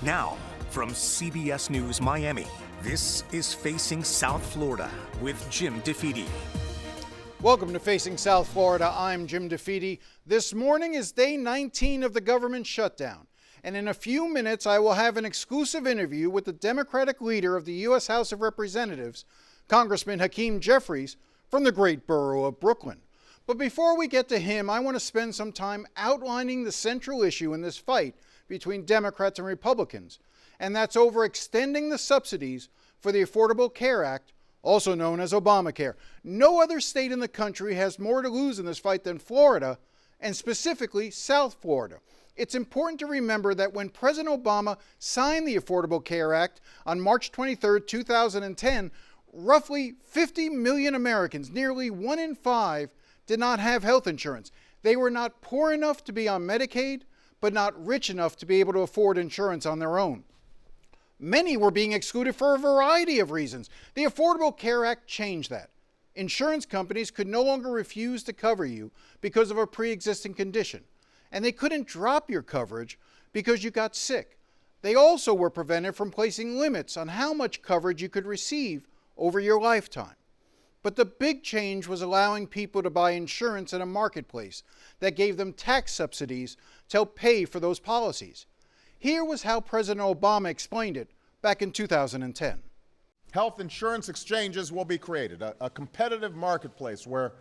Now, from CBS News Miami, this is Facing South Florida with Jim DeFede. Welcome to Facing South Florida. I'm Jim DeFede. This morning is day 19 of the government shutdown. And in a few minutes, I will have an exclusive interview with the Democratic leader of the U.S. House of Representatives, Congressman Hakeem Jeffries, from the great borough of Brooklyn. But before we get to him, I want to spend some time outlining the central issue in this fight between Democrats and Republicans, and that's over extending the subsidies for the Affordable Care Act, also known as Obamacare. No other state in the country has more to lose in this fight than Florida, and specifically South Florida. It's important to remember that when President Obama signed the Affordable Care Act on March 23, 2010, roughly 50 million Americans, nearly 1 in 5, did not have health insurance. They were not poor enough to be on Medicaid, but not rich enough to be able to afford insurance on their own. Many were being excluded for a variety of reasons. The Affordable Care Act changed that. Insurance companies could no longer refuse to cover you because of a pre-existing condition, and they couldn't drop your coverage because you got sick. They also were prevented from placing limits on how much coverage you could receive over your lifetime. But the big change was allowing people to buy insurance in a marketplace that gave them tax subsidies to help pay for those policies. Here was how President Obama explained it back in 2010. Health insurance exchanges will be created, a competitive marketplace where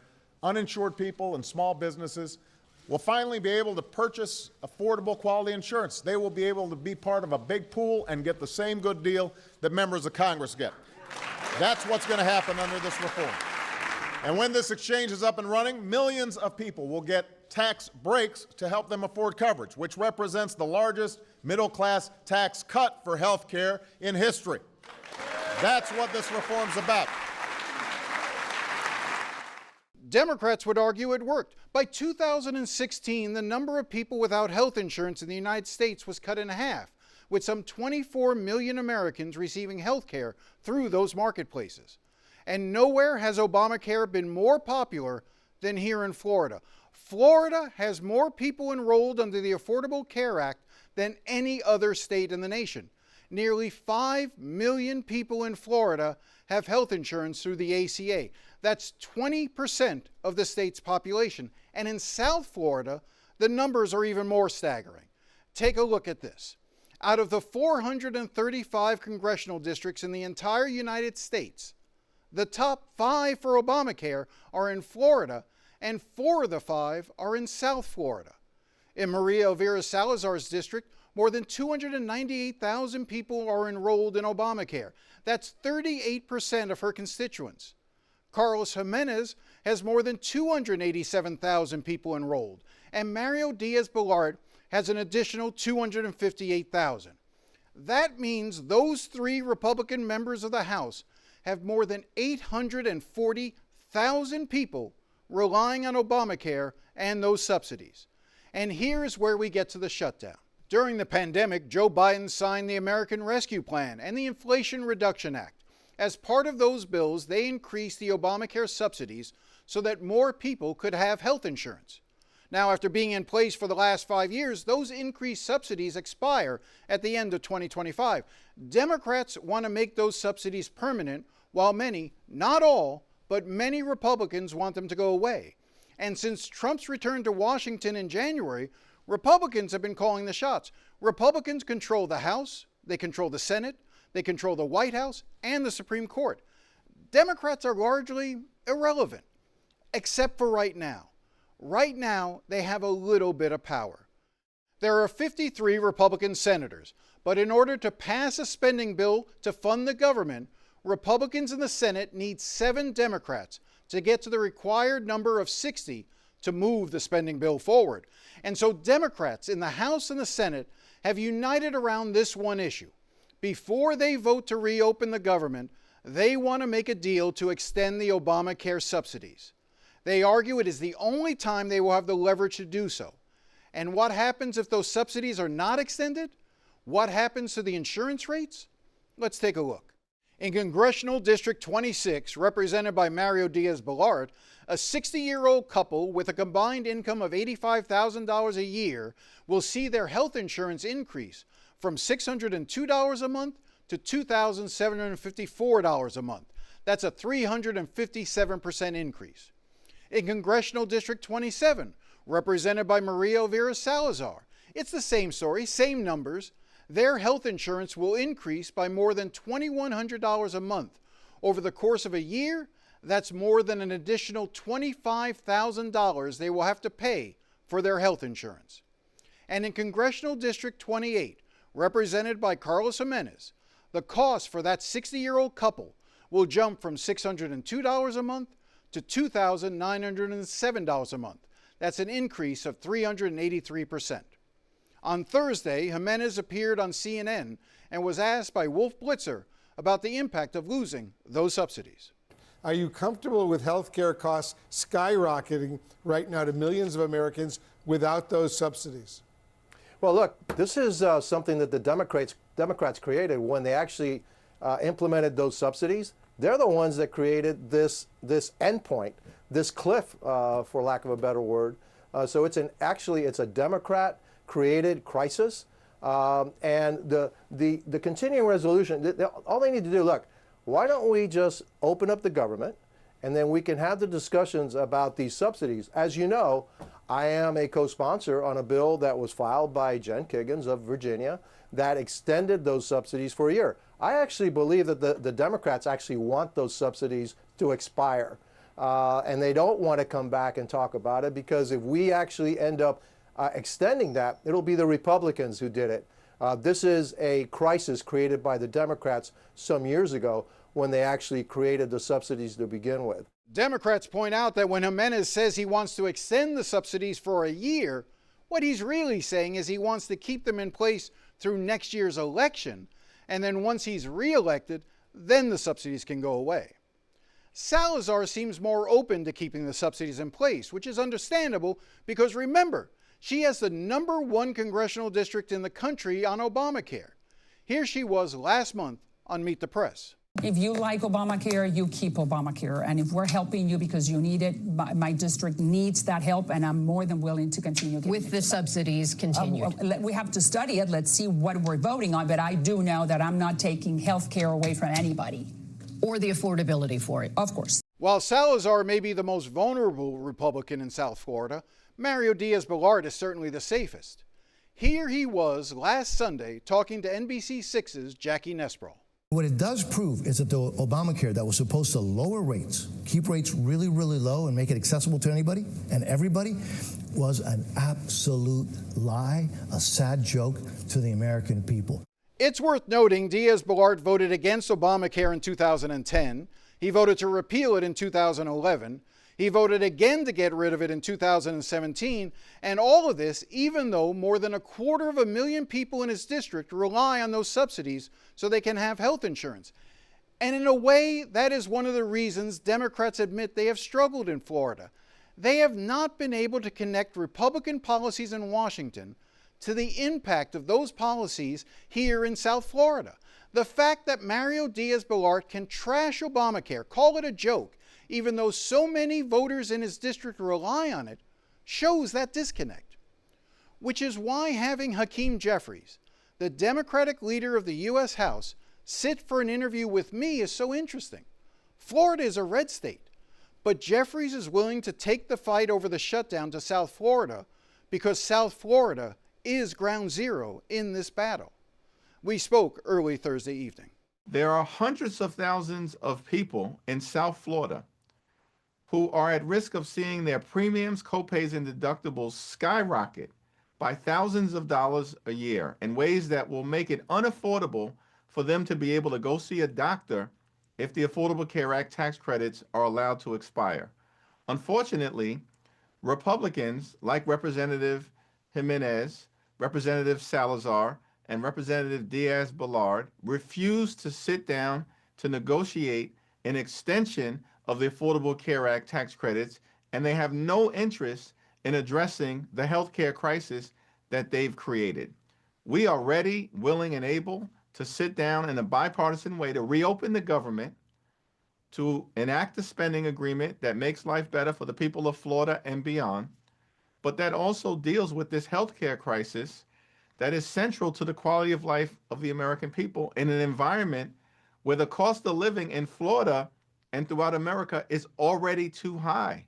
uninsured people and small businesses will finally be able to purchase affordable quality insurance. They will be able to be part of a big pool and get the same good deal that members of Congress get. That's what's going to happen under this reform. And when this exchange is up and running, millions of people will get tax breaks to help them afford coverage, which represents the largest middle-class tax cut for health care in history. That's what this reform's about. Democrats would argue it worked. By 2016, the number of people without health insurance in the United States was cut in half, with some 24 million Americans receiving health care through those marketplaces. And nowhere has Obamacare been more popular than here in Florida. Florida has more people enrolled under the Affordable Care Act than any other state in the nation. Nearly 5 million people in Florida have health insurance through the ACA. That's 20% of the state's population. And in South Florida, the numbers are even more staggering. Take a look at this. Out of the 435 congressional districts in the entire United States, the top 5 for Obamacare are in Florida, and 4 of the 5 are in South Florida. In Maria Elvira Salazar's district, more than 298,000 people are enrolled in Obamacare. That's 38% of her constituents. Carlos Jimenez has more than 287,000 people enrolled, and Mario Diaz-Balart has an additional 258,000. That means those 3 Republican members of the House have more than 840,000 people relying on Obamacare and those subsidies. And here's where we get to the shutdown. During the pandemic, Joe Biden signed the American Rescue Plan and the Inflation Reduction Act. As part of those bills, they increased the Obamacare subsidies so that more people could have health insurance. Now, after being in place for the last 5 years, those increased subsidies expire at the end of 2025. Democrats want to make those subsidies permanent, while many, not all, but many Republicans want them to go away. And since Trump's return to Washington in January, Republicans have been calling the shots. Republicans control the House, they control the Senate, they control the White House, and the Supreme Court. Democrats are largely irrelevant, except for right now. Right now, they have a little bit of power. There are 53 Republican senators, but in order to pass a spending bill to fund the government, Republicans in the Senate need 7 Democrats to get to the required number of 60 to move the spending bill forward. And so Democrats in the House and the Senate have united around this one issue. Before they vote to reopen the government, they want to make a deal to extend the Obamacare subsidies. They argue it is the only time they will have the leverage to do so. And what happens if those subsidies are not extended? What happens to the insurance rates? Let's take a look. In Congressional District 26, represented by Mario Diaz-Balart, a 60-year-old couple with a combined income of $85,000 a year will see their health insurance increase from $602 a month to $2,754 a month. That's a 357% increase. In Congressional District 27, represented by Maria Elvira Salazar, it's the same story, same numbers. Their health insurance will increase by more than $2,100 a month. Over the course of a year, that's more than an additional $25,000 they will have to pay for their health insurance. And in Congressional District 28, represented by Carlos Jimenez, the cost for that 60-year-old couple will jump from $602 a month to $2,907 a month. That's an increase of 383%. On Thursday, Jimenez appeared on CNN and was asked by Wolf Blitzer about the impact of losing those subsidies. Are you comfortable with health care costs skyrocketing right now to millions of Americans without those subsidies? Well, look, this is something that the Democrats created when they actually implemented those subsidies. They're the ones that created this endpoint, this cliff, for lack of a better word. So it's a Democrat-created crisis, and the continuing resolution. All they need to do, look, why don't we just open up the government, and then we can have the discussions about these subsidies. As you know, I am a co-sponsor on a bill that was filed by Jen Kiggins of Virginia that extended those subsidies for a year. I actually believe that the Democrats actually want those subsidies to expire. And they don't want to come back and talk about it, because if we actually end up extending that, it'll be the Republicans who did it. This is a crisis created by the Democrats some years ago when they actually created the subsidies to begin with. Democrats point out that when Jimenez says he wants to extend the subsidies for a year, what he's really saying is he wants to keep them in place through next year's election, and then once he's reelected, then the subsidies can go away. Salazar seems more open to keeping the subsidies in place, which is understandable because remember, she has the #1 congressional district in the country on Obamacare. Here she was last month on Meet the Press. If you like Obamacare, you keep Obamacare. And if we're helping you because you need it, my district needs that help, and I'm more than willing to continue giving with the subsidies continued. We have to study it. Let's see what we're voting on. But I do know that I'm not taking health care away from anybody. Or the affordability for it. Of course. While Salazar may be the most vulnerable Republican in South Florida, Mario Diaz-Balart is certainly the safest. Here he was last Sunday talking to NBC6's Jackie Nesbroll. What it does prove is that the Obamacare that was supposed to lower rates, keep rates really, really low and make it accessible to anybody and everybody, was an absolute lie, a sad joke to the American people. It's worth noting Diaz-Balart voted against Obamacare in 2010. He voted to repeal it in 2011. He voted again to get rid of it in 2017, and all of this even though more than 250,000 people in his district rely on those subsidies so they can have health insurance. And in a way, that is one of the reasons Democrats admit they have struggled in Florida. They have not been able to connect Republican policies in Washington to the impact of those policies here in South Florida. The fact that Mario Diaz-Balart can trash Obamacare, call it a joke, even though so many voters in his district rely on it, shows that disconnect. Which is why having Hakeem Jeffries, the Democratic leader of the U.S. House, sit for an interview with me is so interesting. Florida is a red state, but Jeffries is willing to take the fight over the shutdown to South Florida because South Florida is ground zero in this battle. We spoke early Thursday evening. There are hundreds of thousands of people in South Florida who are at risk of seeing their premiums, copays, and deductibles skyrocket by thousands of dollars a year in ways that will make it unaffordable for them to be able to go see a doctor if the Affordable Care Act tax credits are allowed to expire. Unfortunately, Republicans like Representative Jimenez, Representative Salazar, and Representative Diaz-Balart refuse to sit down to negotiate an extension of the Affordable Care Act tax credits, and they have no interest in addressing the health care crisis that they've created. We are ready, willing, and able to sit down in a bipartisan way to reopen the government, to enact a spending agreement that makes life better for the people of Florida and beyond, but that also deals with this health care crisis that is central to the quality of life of the American people in an environment where the cost of living in Florida and throughout America is already too high.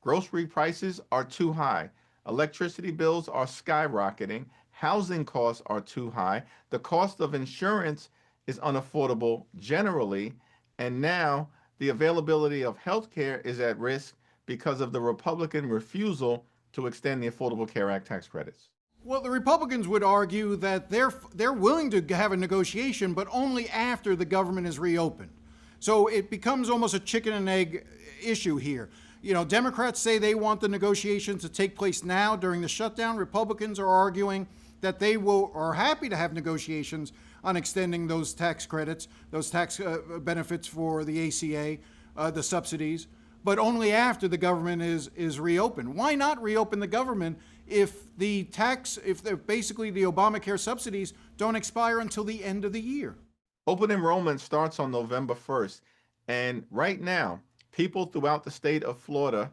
Grocery prices are too high. Electricity bills are skyrocketing. Housing costs are too high. The cost of insurance is unaffordable generally. And now the availability of health care is at risk because of the Republican refusal to extend the Affordable Care Act tax credits. Well, the Republicans would argue that they're willing to have a negotiation, but only after the government is reopened. So it becomes almost a chicken and egg issue here. You know, Democrats say they want the negotiations to take place now during the shutdown. Republicans are arguing that they are happy to have negotiations on extending those tax credits, those tax benefits for the ACA, the subsidies, but only after the government is reopened. Why not reopen the government if basically the Obamacare subsidies don't expire until the end of the year? Open enrollment starts on November 1st. And right now, people throughout the state of Florida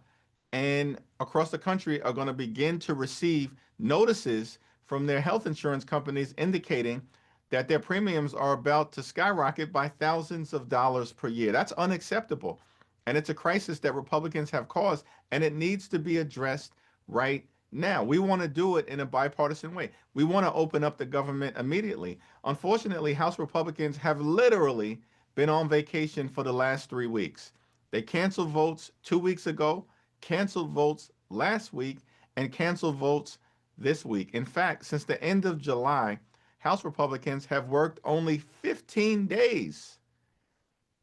and across the country are going to begin to receive notices from their health insurance companies indicating that their premiums are about to skyrocket by thousands of dollars per year. That's unacceptable. And it's a crisis that Republicans have caused, and it needs to be addressed right now. We want to do it in a bipartisan way. We want to open up the government immediately. Unfortunately, House Republicans have literally been on vacation for the last 3 weeks. They canceled votes 2 weeks ago, canceled votes last week, and canceled votes this week. In fact, since the end of July, House Republicans have worked only 15 days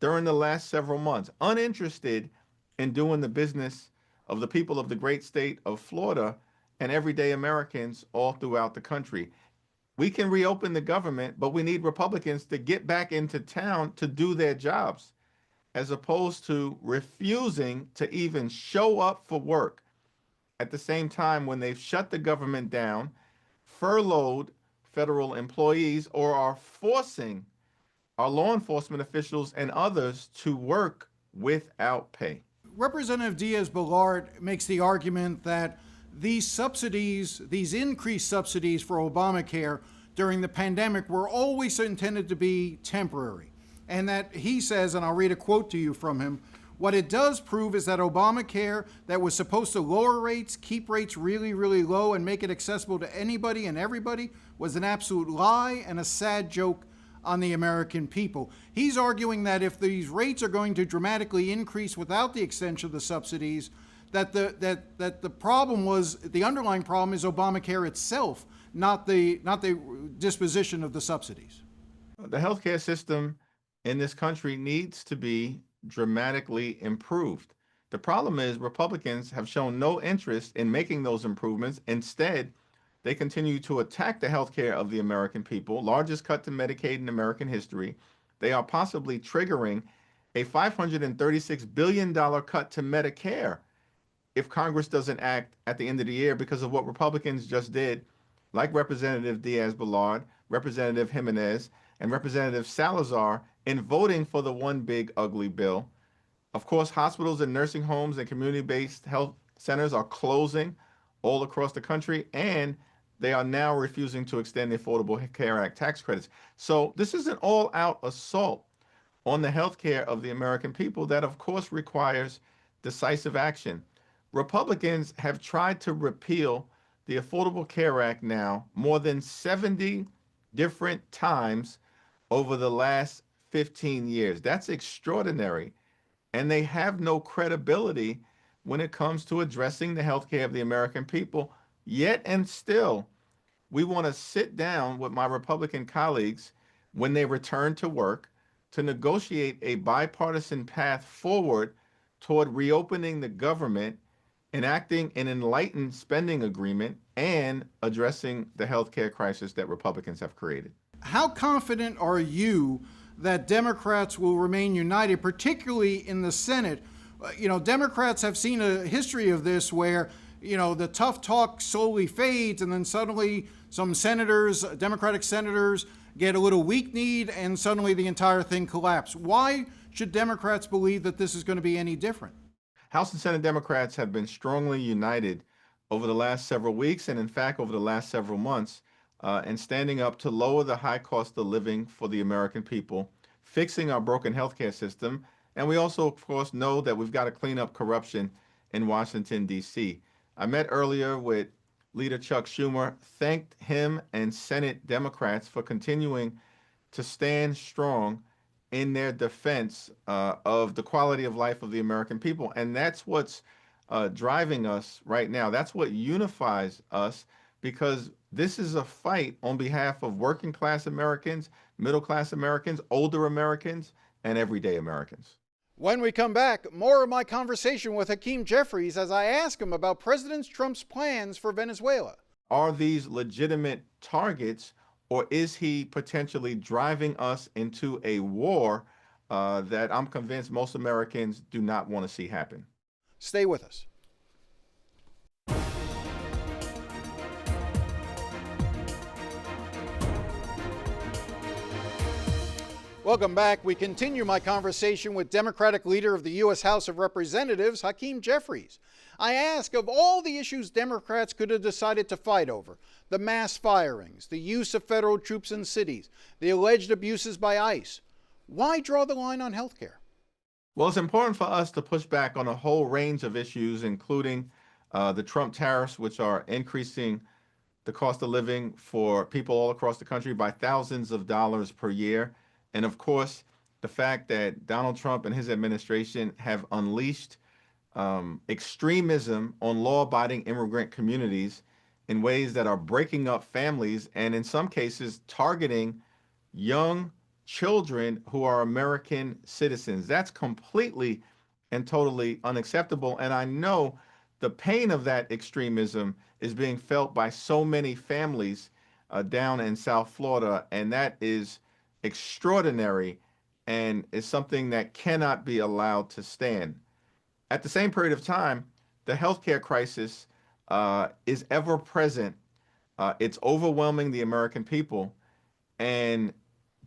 during the last several months, uninterested in doing the business of the people of the great state of Florida and everyday Americans all throughout the country. We can reopen the government, but we need Republicans to get back into town to do their jobs, as opposed to refusing to even show up for work at the same time when they've shut the government down, furloughed federal employees, or are forcing our law enforcement officials and others to work without pay. Representative Diaz-Balart makes the argument that these subsidies, these increased subsidies for Obamacare during the pandemic were always intended to be temporary. And that he says, and I'll read a quote to you from him, what it does prove is that Obamacare, that was supposed to lower rates, keep rates really, really low, and make it accessible to anybody and everybody, was an absolute lie and a sad joke on the American people. He's arguing that if these rates are going to dramatically increase without the extension of the subsidies, that the problem was, the underlying problem is Obamacare itself, not the disposition of the subsidies. The healthcare system in this country needs to be dramatically improved. The problem is Republicans have shown no interest in making those improvements. Instead, they continue to attack the health care of the American people, largest cut to Medicaid in American history. They are possibly triggering a $536 billion cut to Medicare if Congress doesn't act at the end of the year because of what Republicans just did, like Representative Diaz-Balart, Representative Jimenez, and Representative Salazar, in voting for the one big ugly bill. Of course, hospitals and nursing homes and community-based health centers are closing all across the country, and they are now refusing to extend the Affordable Care Act tax credits. So this is an all-out assault on the health care of the American people that, of course, requires decisive action. Republicans have tried to repeal the Affordable Care Act now more than 70 different times over the last 15 years. That's extraordinary. And they have no credibility when it comes to addressing the health care of the American people. Yet and still, we want to sit down with my Republican colleagues when they return to work to negotiate a bipartisan path forward toward reopening the government, enacting an enlightened spending agreement, and addressing the health care crisis that Republicans have created. How confident are you that Democrats will remain united, particularly in the Senate? Democrats have seen a history of this where, the tough talk slowly fades and then suddenly some senators, Democratic senators, get a little weak-kneed and suddenly the entire thing collapses. Why should Democrats believe that this is going to be any different? House and Senate Democrats have been strongly united over the last several weeks and, in fact, over the last several months and standing up to lower the high cost of living for the American people, fixing our broken healthcare system. And we also, of course, know that we've got to clean up corruption in Washington, D.C. I met earlier with Leader Chuck Schumer, thanked him and Senate Democrats for continuing to stand strong in their defense of the quality of life of the American people. And that's what's driving us right now. That's what unifies us, because this is a fight on behalf of working class Americans, middle class Americans, older Americans, and everyday Americans. When we come back, more of my conversation with Hakeem Jeffries as I ask him about President Trump's plans for Venezuela. Are these legitimate targets, or is he potentially driving us into a war that I'm convinced most Americans do not want to see happen? Stay with us. Welcome back. We continue my conversation with Democratic Leader of the U.S. House of Representatives, Hakeem Jeffries. I ask, of all the issues Democrats could have decided to fight over, the mass firings, the use of federal troops in cities, the alleged abuses by ICE, why draw the line on health care? Well, it's important for us to push back on a whole range of issues, including the Trump tariffs, which are increasing the cost of living for people all across the country by thousands of dollars per year. And of course, the fact that Donald Trump and his administration have unleashed extremism on law-abiding immigrant communities in ways that are breaking up families and in some cases targeting young children who are American citizens. That's completely and totally unacceptable. And I know the pain of that extremism is being felt by so many families down in South Florida, and that is extraordinary and is something that cannot be allowed to stand. At the same period of time, the healthcare crisis is ever present. It's overwhelming the American people, and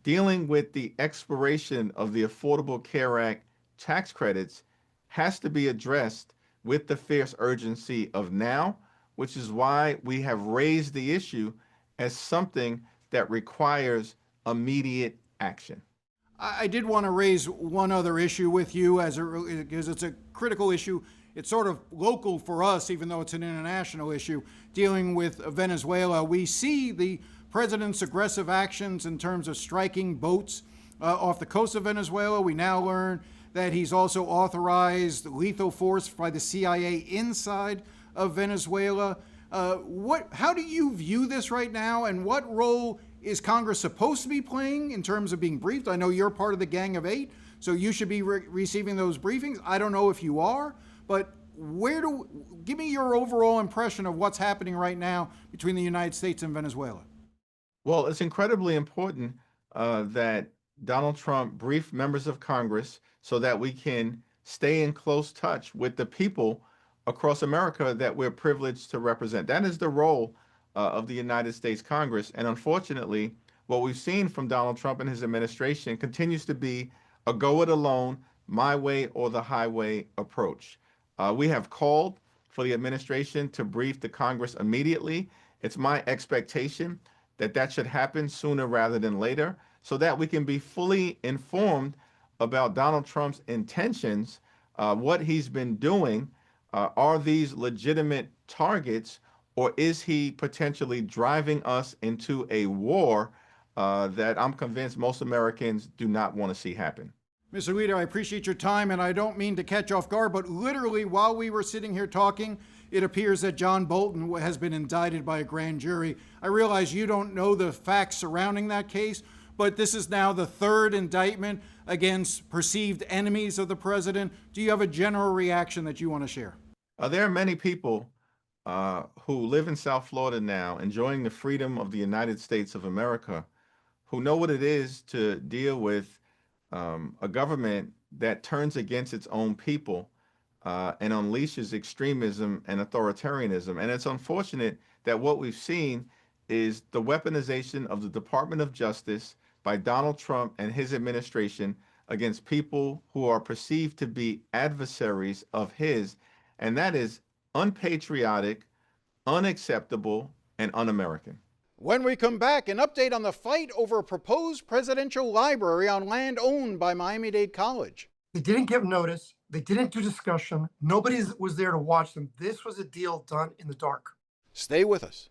dealing with the expiration of the Affordable Care Act tax credits has to be addressed with the fierce urgency of now, which is why we have raised the issue as something that requires immediate action. I did want to raise one other issue with you because it's a critical issue. It's sort of local for us, even though it's an international issue, dealing with Venezuela. We see the president's aggressive actions in terms of striking boats off the coast of Venezuela. We now learn that he's also authorized lethal force by the CIA inside of Venezuela. How do you view this right now, and what role is Congress supposed to be playing in terms of being briefed? I know you're part of the Gang of Eight, so you should be receiving those briefings. I don't know if you are, but give me your overall impression of what's happening right now between the United States and Venezuela. Well, it's incredibly important that Donald Trump brief members of Congress so that we can stay in close touch with the people across America that we're privileged to represent. That is the role of the United States Congress. And unfortunately, what we've seen from Donald Trump and his administration continues to be a go it alone, my way or the highway approach. We have called for the administration to brief the Congress immediately. It's my expectation that that should happen sooner rather than later so that we can be fully informed about Donald Trump's intentions, what he's been doing. Are these legitimate targets, or is he potentially driving us into a war that I'm convinced most Americans do not want to see happen? Mr. Leader, I appreciate your time, and I don't mean to catch off guard, but literally while we were sitting here talking, it appears that John Bolton has been indicted by a grand jury. I realize you don't know the facts surrounding that case, but this is now the third indictment against perceived enemies of the president. Do you have a general reaction that you want to share? There are many people who live in South Florida now, enjoying the freedom of the United States of America, who know what it is to deal with a government that turns against its own people and unleashes extremism and authoritarianism. And it's unfortunate that what we've seen is the weaponization of the Department of Justice by Donald Trump and his administration against people who are perceived to be adversaries of his. And that is unpatriotic, unacceptable, and un-American. When we come back, an update on the fight over a proposed presidential library on land owned by Miami Dade College. They didn't give notice. They didn't do discussion. Nobody was there to watch them. This was a deal done in the dark. Stay with us.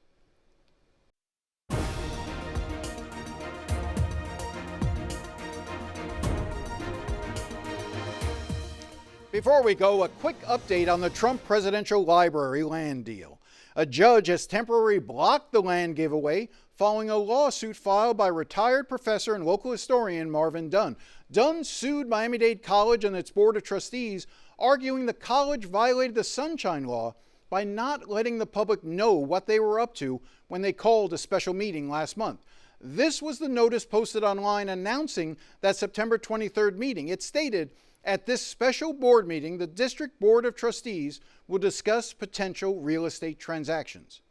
Before we go, a quick update on the Trump Presidential Library land deal. A judge has temporarily blocked the land giveaway following a lawsuit filed by retired professor and local historian Marvin Dunn. Dunn sued Miami Dade College and its board of trustees, arguing the college violated the Sunshine Law by not letting the public know what they were up to when they called a special meeting last month. This was the notice posted online announcing that September 23rd meeting. It stated, "At this special board meeting, the District Board of Trustees will discuss potential real estate transactions."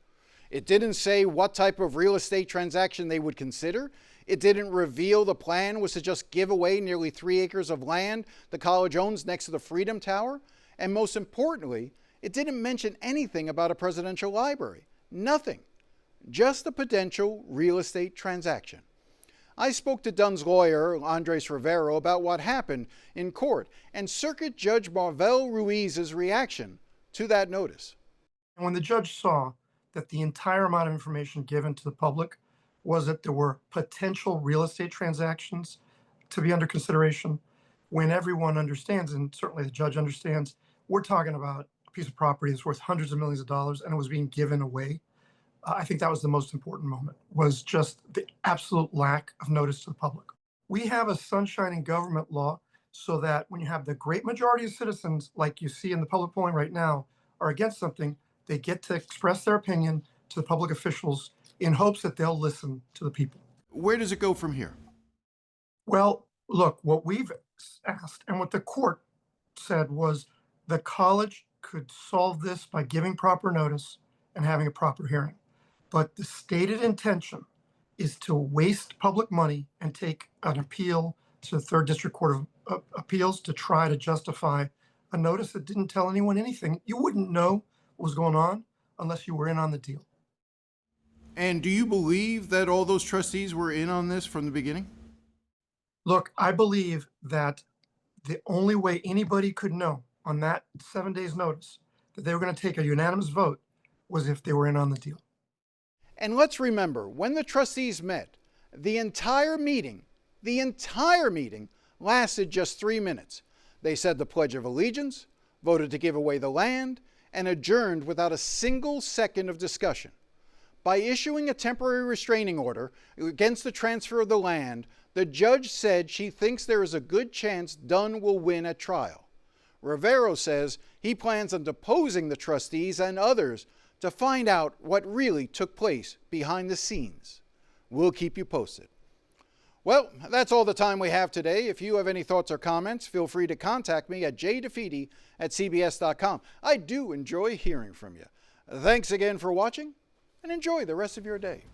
It didn't say what type of real estate transaction they would consider. It didn't reveal the plan was to just give away nearly 3 acres of land the college owns next to the Freedom Tower. And most importantly, it didn't mention anything about a presidential library. Nothing. Just a potential real estate transaction. I spoke to Dunn's lawyer, Andres Rivero, about what happened in court and Circuit Judge Marvel Ruiz's reaction to that notice. And when the judge saw that the entire amount of information given to the public was that there were potential real estate transactions to be under consideration, when everyone understands, and certainly the judge understands, we're talking about a piece of property that's worth hundreds of millions of dollars and it was being given away. I think that was the most important moment, was just the absolute lack of notice to the public. We have a sunshine in government law so that when you have the great majority of citizens, like you see in the public polling right now, are against something, they get to express their opinion to the public officials in hopes that they'll listen to the people. Where does it go from here? Well, look, what we've asked and what the court said was the college could solve this by giving proper notice and having a proper hearing. But the stated intention is to waste public money and take an appeal to the Third District Court of Appeals to try to justify a notice that didn't tell anyone anything. You wouldn't know what was going on unless you were in on the deal. And do you believe that all those trustees were in on this from the beginning? Look, I believe that the only way anybody could know on that 7 days notice that they were going to take a unanimous vote was if they were in on the deal. And let's remember, when the trustees met, the entire meeting lasted just 3 minutes. They said the Pledge of Allegiance, voted to give away the land, and adjourned without a single second of discussion. By issuing a temporary restraining order against the transfer of the land, the judge said she thinks there is a good chance Dunn will win at trial. Rivero says he plans on deposing the trustees and others to find out what really took place behind the scenes. We'll keep you posted. Well, that's all the time we have today. If you have any thoughts or comments, feel free to contact me at jdefede@cbs.com. I do enjoy hearing from you. Thanks again for watching, and enjoy the rest of your day.